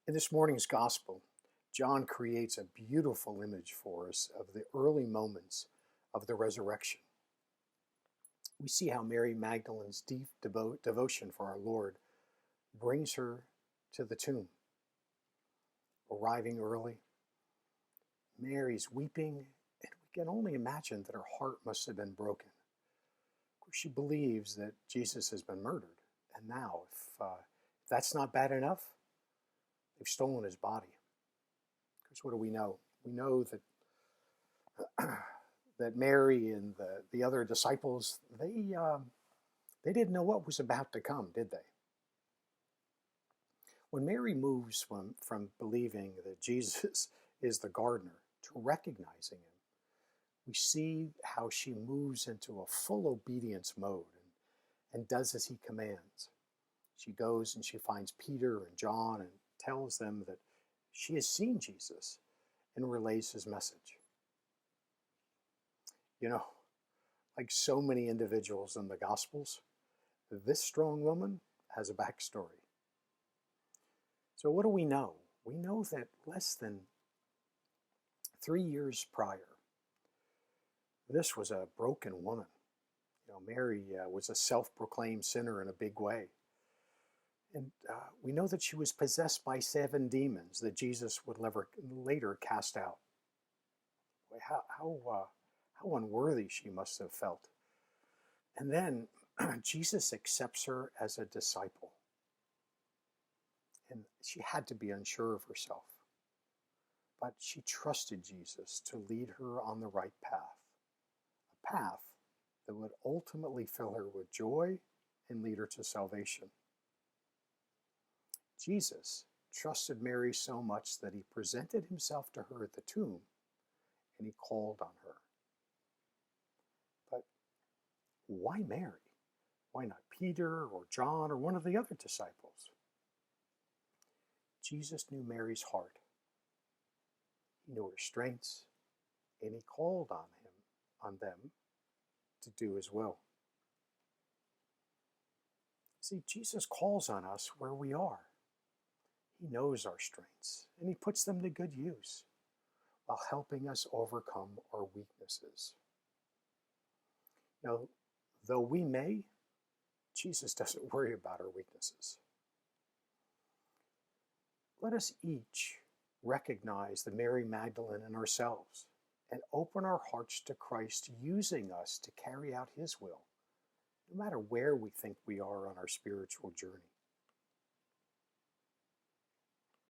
In this morning's gospel, John creates a beautiful image for us of the early moments of the resurrection. We see how Mary Magdalene's deep devotion for our Lord brings her to the tomb. Arriving early, Mary's weeping, and we can only imagine that her heart must have been broken. Of course, she believes that Jesus has been murdered, and now, if that's not bad enough, they've stolen his body. Because what do we know? We know that that Mary and the other disciples, they didn't know what was about to come, did they? When Mary moves from believing that Jesus is the gardener to recognizing him, we see how she moves into a full obedience mode and does as he commands. She goes and she finds Peter and John and tells them that she has seen Jesus and relays his message. You know, like so many individuals in the Gospels, this strong woman has a backstory. So what do we know? We know that less than 3 years prior, this was a broken woman. You know, Mary was a self-proclaimed sinner in a big way. And we know that she was possessed by 7 demons that Jesus would later cast out. How unworthy she must have felt. And then Jesus accepts her as a disciple. And she had to be unsure of herself. But she trusted Jesus to lead her on the right path. A path that would ultimately fill her with joy and lead her to salvation. Jesus trusted Mary so much that he presented himself to her at the tomb and he called on her. But why Mary? Why not Peter or John or one of the other disciples? Jesus knew Mary's heart. He knew her strengths, and he called on them to do his will. See, Jesus calls on us where we are. He knows our strengths, and he puts them to good use while helping us overcome our weaknesses. Now, though we may, Jesus doesn't worry about our weaknesses. Let us each recognize the Mary Magdalene in ourselves and open our hearts to Christ, using us to carry out his will, no matter where we think we are on our spiritual journey.